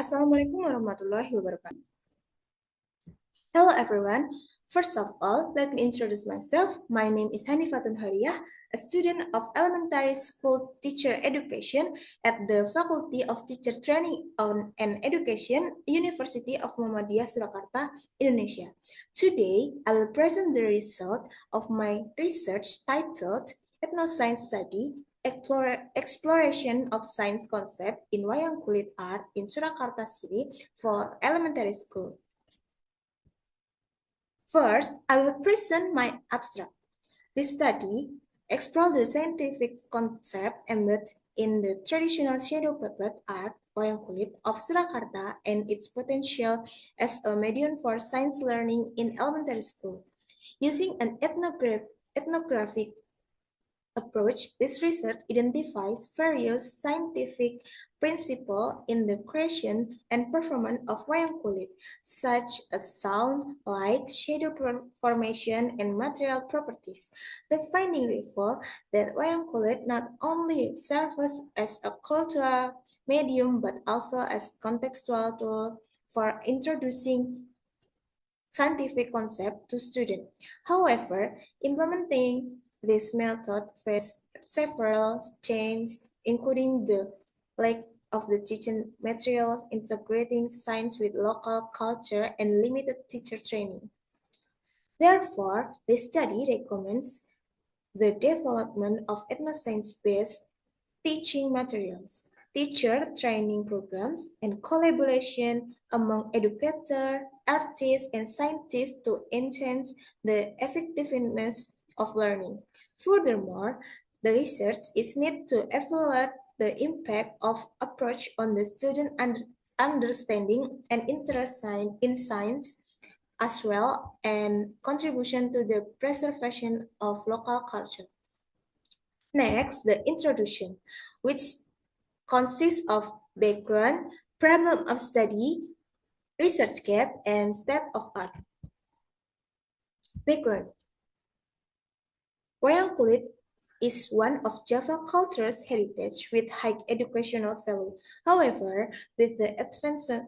Assalamualaikum warahmatullahi wabarakatuh. Hello everyone. First of all, let me introduce myself. My name is Hanifatun Hariyah, a student of elementary school teacher education at the Faculty of Teacher Training and Education, University of Muhammadiyah Surakarta, Indonesia. Today, I will present the result of my research titled Ethnoscience Study Exploration of Science Concept in Wayang Kulit Art in Surakarta City for elementary school. First, I will present my abstract. This study explored the scientific concept embedded in the traditional shadow puppet art wayang kulit of Surakarta and its potential as a medium for science learning in elementary school. Using an ethnographic approach, this research identifies various scientific principles in the creation and performance of wayang kulit, such as sound, light, shadow formation, and material properties. The finding reveal that wayang kulit not only serves as a cultural medium but also as contextual tool for introducing scientific concept to students. However, implementing this method faced several challenges, including the lack of the teaching materials, integrating science with local culture, and limited teacher training. Therefore, the study recommends the development of ethnoscience-based teaching materials, teacher training programs, and collaboration among educators, artists, and scientists to enhance the effectiveness of learning. Furthermore, the research is needed to evaluate the impact of approach on the student understanding and interest in science as well and contribution to the preservation of local culture. Next, the introduction, which consists of background, problem of study, research gap, and state of art. Background. Wayang kulit is one of Java culture's heritage with high educational value. However, with the advancement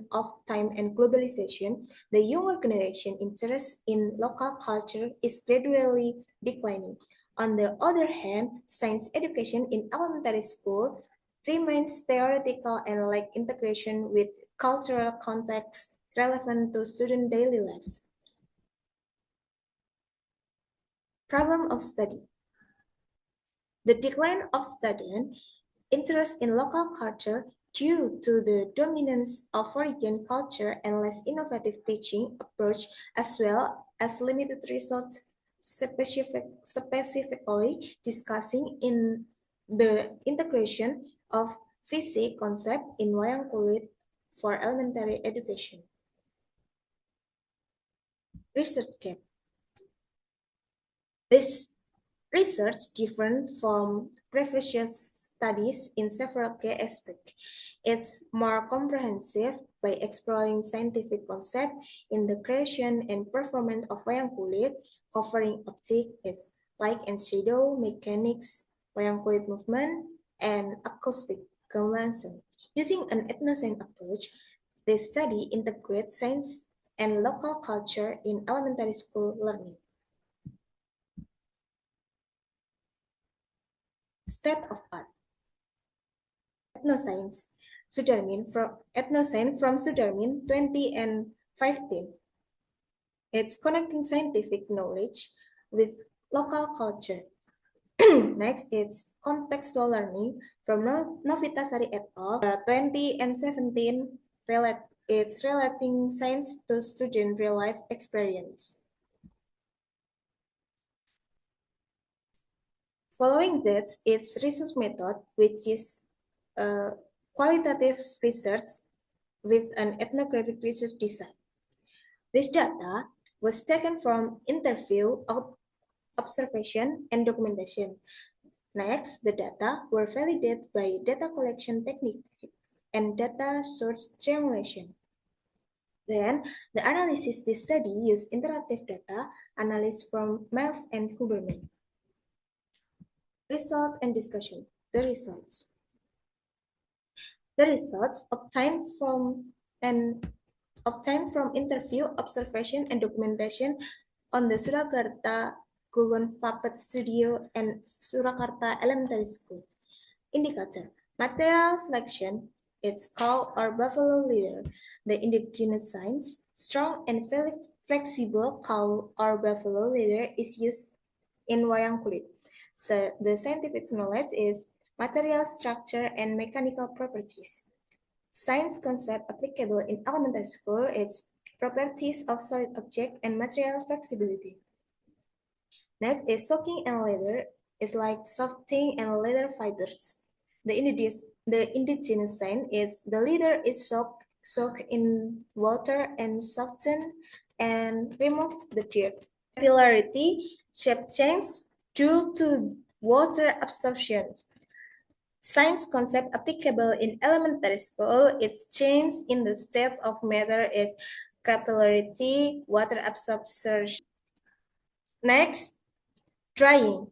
of time and globalization, the younger generation interest in local culture is gradually declining. On the other hand, science education in elementary school remains theoretical and lack integration with cultural contexts relevant to student daily lives. Problem of study. The decline of student interest in local culture due to the dominance of foreign culture and less innovative teaching approach as well as limited results specifically discussing in the integration of physics concept in wayang kulit for elementary education. Research gap. This research different from previous studies in several key aspects. It's more comprehensive by exploring scientific concepts in the creation and performance of wayang kulit, covering optics, light and shadow, mechanics, wayang kulit movement, and acoustic convention. Using an ethnocene approach, the study integrates science and local culture in elementary school learning. State of art. Ethnoscience. Ethnoscience from Sudarmin 20 and 15. It's connecting scientific knowledge with local culture. Next, it's contextual learning from Novitasari et al. 20 and 17. It's relating science to student real life experience. Following that, it's research method, which is qualitative research with an ethnographic research design. This data was taken from interview, observation, and documentation. Next, the data were validated by data collection technique and data source triangulation. Then, the analysis this study used interactive data analysis from Miles and Huberman. Results and discussion. The results. The results obtained from interview, observation, and documentation on the Surakarta Gugun Puppet Studio and Surakarta Elementary School. Indicator. Material selection. It's called our buffalo leather. The indigenous signs. Strong and flexible cow or buffalo leather is used in wayang kulit. So the scientific knowledge is material structure and mechanical properties. Science concept applicable in elementary school is properties of solid object and material flexibility. Next is soaking and leather. It's like softening and leather fibers. The indigenous sign is the leather is soaked in water and softened and remove the dirt. Capillarity, shape change due to water absorption. Science concept applicable in elementary school, its change in the state of matter is capillarity, water absorption. Next, drying,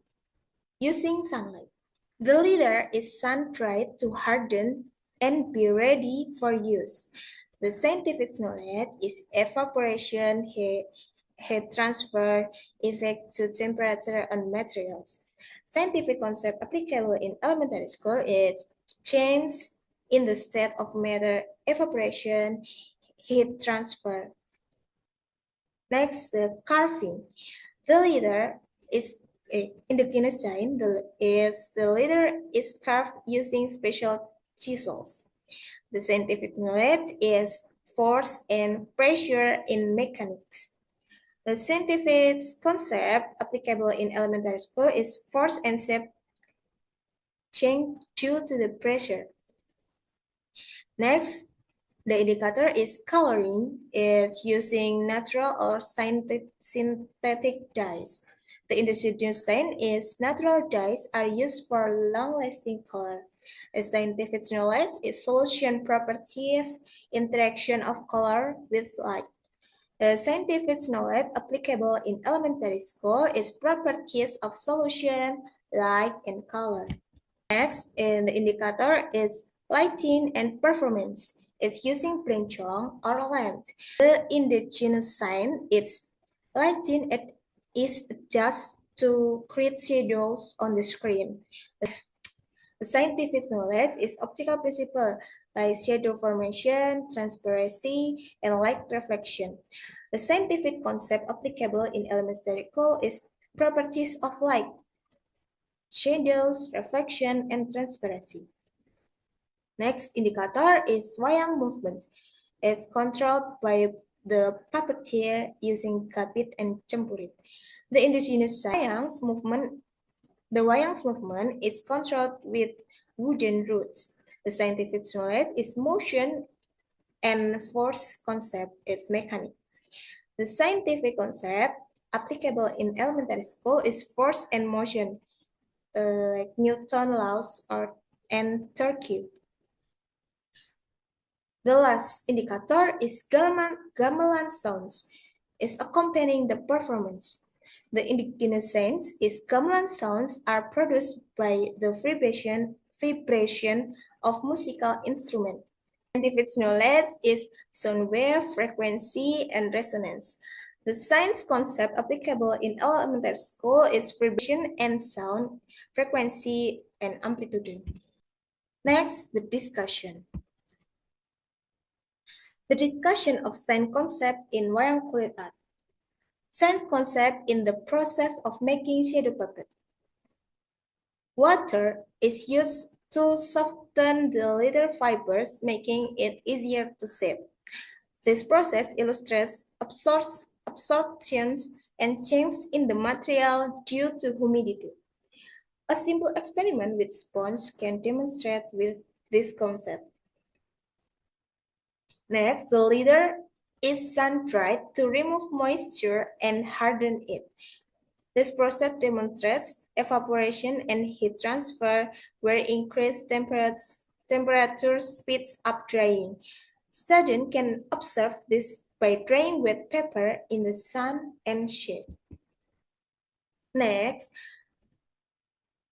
using sunlight. The leather is sun-dried to harden and be ready for use. The scientific knowledge is evaporation, heat transfer, effect to temperature on materials. Scientific concept applicable in elementary school is change in the state of matter, evaporation, heat transfer. Next, the carving. The leather is indigenous sign. The leather is carved using special chisels. The scientific knowledge is force and pressure in mechanics. The scientific concept applicable in elementary school is force and shape change due to the pressure. Next, the indicator is coloring. It's using natural or synthetic dyes. The indigenous sign is natural dyes are used for long-lasting color. The scientific knowledge is solution properties, interaction of color with light. The scientific knowledge applicable in elementary school is properties of solution, light, and color. Next, the indicator is lighting and performance. It's using blinkchong or lamp. The indigenous sign is lighting is just to create shadows on the screen. The scientific knowledge is optical principle like shadow formation, transparency, and light reflection. The scientific concept applicable in elementary school is properties of light, shadows, reflection, and transparency. Next indicator is wayang movement. It's controlled by the puppeteer using kapit and cempurit. The indigenous wayang's movement is controlled with wooden roots. The scientific knowledge is motion and force concept, it's mechanic. The scientific concept applicable in elementary school is force and motion, like Newton laws and Turkey. The last indicator is gamelan sounds, is accompanying the performance. The indigenous sense is gamelan sounds are produced by the vibration of musical instrument. Scientific knowledge is sound wave, frequency, and resonance. The science concept applicable in elementary school is vibration and sound, frequency, and amplitude. Next, the discussion. The discussion of science concept in wayang kulit art. Science concept in the process of making shadow puppet. Water is used to soften the leather fibers, making it easier to shape. This process illustrates absorptions and change in the material due to humidity. A simple experiment with sponge can demonstrate with this concept. Next, the leather is sun-dried to remove moisture and harden it. This process demonstrates evaporation and heat transfer, where increased temperature speeds up drying. Students can observe this by drying wet paper in the sun and shade. Next,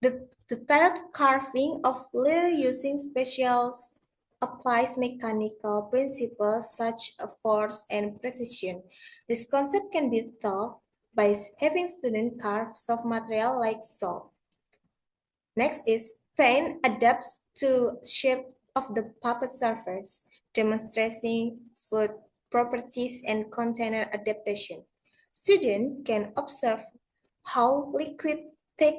the detailed carving of leather using special applies mechanical principles such as force and precision. This concept can be taught by having students carve soft material like salt. Next is paint adapts to shape of the puppet surface, demonstrating fluid properties and container adaptation. Students can observe how liquid take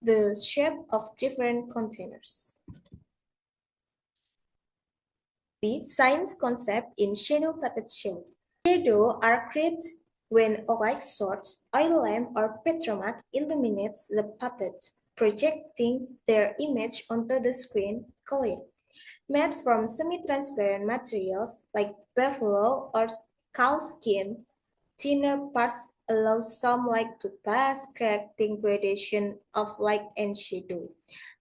the shape of different containers. B. Science concept in shadow puppet show. Shadows are created when a light source, oil lamp, or petromac illuminates the puppet, projecting their image onto the screen, colored. Made from semi-transparent materials like buffalo or cow skin, thinner parts allow some light to pass, creating gradation of light and shadow.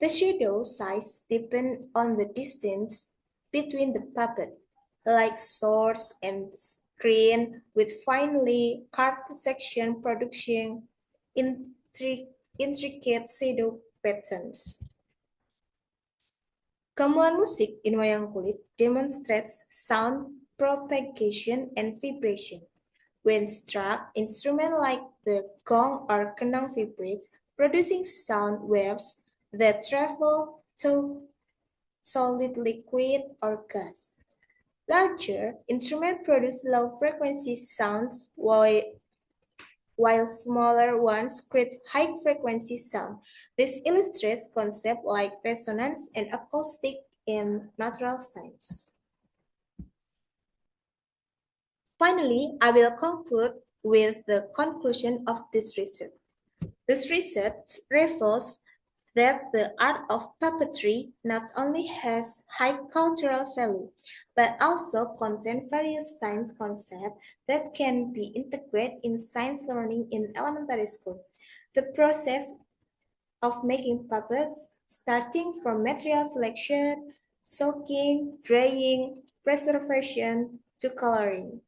The shadow size depends on the distance between the puppet, like source and screen, with finely carved section producing intricate shadow patterns. Gamelan musik in wayang kulit demonstrates sound propagation and vibration. When struck, instruments like the gong or kendang vibrates, producing sound waves that travel to solid liquid or gas. Larger instruments produce low-frequency sounds while smaller ones create high-frequency sound. This illustrates concepts like resonance and acoustic in natural science. Finally, I will conclude with the conclusion of this research. This research reveals that the art of puppetry not only has high cultural value, but also contains various science concepts that can be integrated in science learning in elementary school. The process of making puppets, starting from material selection, soaking, drying, preservation, to coloring,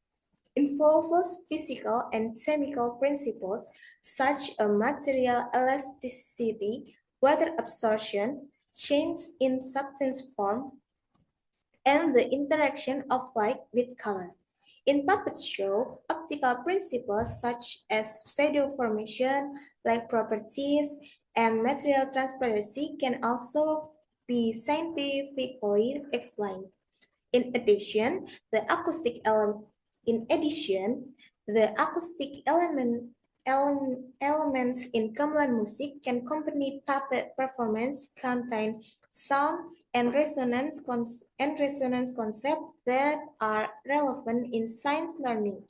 involves physical and chemical principles such as material elasticity, water absorption, change in substance form, and the interaction of light with color. In puppet show, optical principles such as shadow formation, light properties, and material transparency can also be scientifically explained. In addition, the acoustic element in addition, the acoustic elements in gamelan music can accompany puppet performance, contain sound and resonance concepts that are relevant in science learning.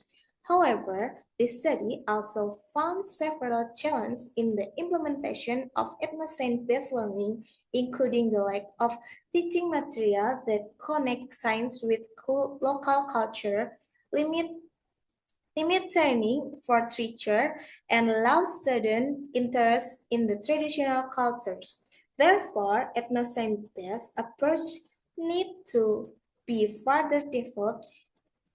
However, this study also found several challenges in the implementation of ethnoscience-based learning, including the lack of teaching material that connect science with local culture, limit training for teachers, and allow student interest in the traditional cultures. Therefore, ethnoscience-based approach need to be further developed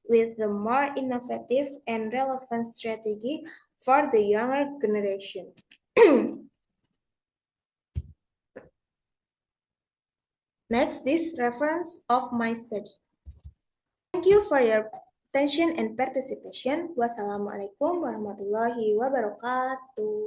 with the more innovative and relevant strategy for the younger generation. Next, this reference of my study. Thank you for your attention and participation. Wassalamualaikum warahmatullahi wabarakatuh.